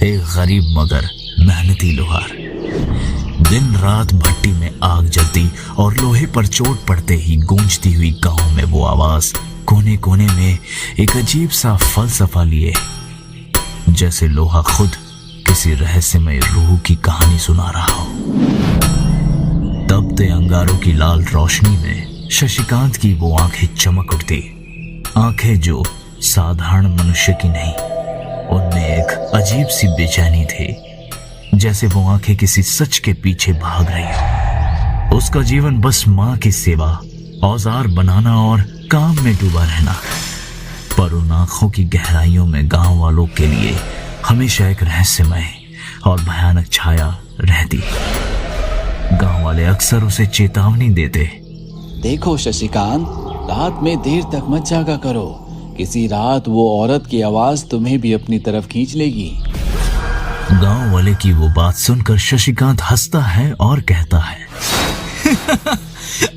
एक गरीब मगर मेहनती लोहार। दिन रात भट्टी में आग जलती और लोहे पर चोट पड़ते ही गूंजती हुई गांव में वो आवाज कोने कोने में एक अजीब सा फलसफा लिए, जैसे लोहा खुद किसी रहस्यमय रूह की कहानी सुना रहा हो। तपते अंगारों की लाल रोशनी में शशिकांत की वो आंखें चमक उठती, आंखें जो साधारण मनुष्य की नहीं, उनमें एक अजीब सी बेचैनी थी, जैसे वो आंखें किसी सच के पीछे भाग रही हो। उसका जीवन बस माँ की सेवा, औजार बनाना और काम में डूबा रहना, पर उन आंखों की गहराइयों में गांव वालों के लिए हमेशा एक रहस्यमय और भयानक छाया रहती। गांव वाले अक्सर उसे चेतावनी देते, देखो शशिकांत, रात में देर तक मत जागा करो, किसी रात वो औरत की आवाज तुम्हें भी अपनी तरफ खींच लेगी। गांव वाले की वो बात सुनकर शशिकांत हंसता है और कहता है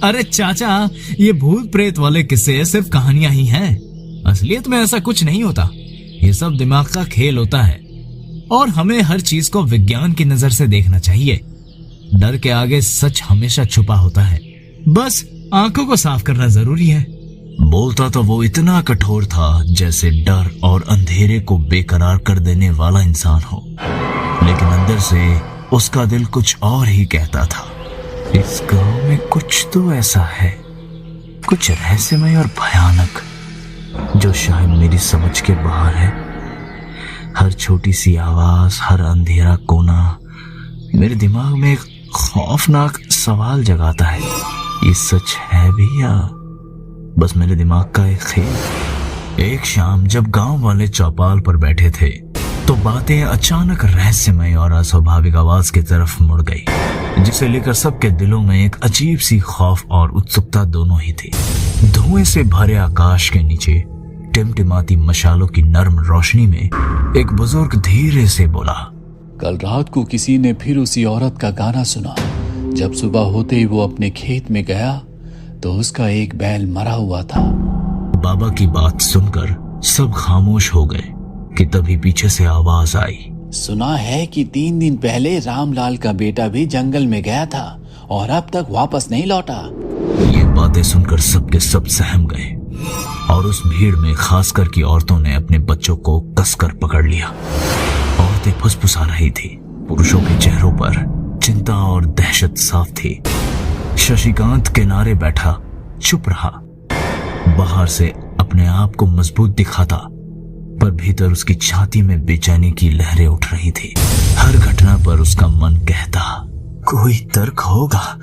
अरे चाचा, ये भूत प्रेत वाले किस्से सिर्फ कहानियां ही हैं। असलियत में ऐसा कुछ नहीं होता, ये सब दिमाग का खेल होता है और हमें हर चीज को विज्ञान की नजर से देखना चाहिए। डर के आगे सच हमेशा छुपा होता है, बस आंखों को साफ करना जरूरी है। बोलता तो वो इतना कठोर था जैसे डर और अंधेरे को बेकरार कर देने वाला इंसान हो, लेकिन अंदर से उसका दिल कुछ और ही कहता था। इस गांव में कुछ तो ऐसा है, कुछ रहस्यमय और भयानक, जो शायद मेरी समझ के बाहर है। हर छोटी सी आवाज, हर अंधेरा कोना मेरे दिमाग में एक खौफनाक सवाल जगाता है, ये सच है भी या बस मेरे दिमाग का एक खेल। एक शाम जब गांव वाले चौपाल पर बैठे थे तो बातें अचानक रहस्यमय और अस्वाभाविक आवाज की तरफ मुड़ गई, जिसे लेकर सबके दिलों में एक अजीब सी खौफ और उत्सुकता दोनों ही थी। धुएं से भरे आकाश के नीचे टिमटिमाती मशालों की नर्म रोशनी में एक बुजुर्ग धीरे से बोला, कल रात को किसी ने फिर उसी औरत का गाना सुना। जब सुबह होते ही वो अपने खेत में गया तो उसका एक बैल मरा हुआ था। बाबा की बात सुनकर सब खामोश हो गए कि तभी पीछे से आवाज आई, सुना है कि 3 दिन पहले रामलाल का बेटा भी जंगल में गया था और अब तक वापस नहीं लौटा। ये बातें सुनकर सबके सब सहम गए और उस भीड़ में खासकर की औरतों ने अपने बच्चों को कसकर पकड़ लिया। औरतें फुसफुसा रही थी, पुरुषों के चेहरों पर चिंता और दहशत साफ थी। शशिकांत किनारे बैठा चुप रहा, बाहर से अपने आप को मजबूत दिखाता, पर भीतर उसकी छाती में बेचैनी की लहरें उठ रही थी। हर घटना पर उसका मन कहता, कोई तर्क होगा,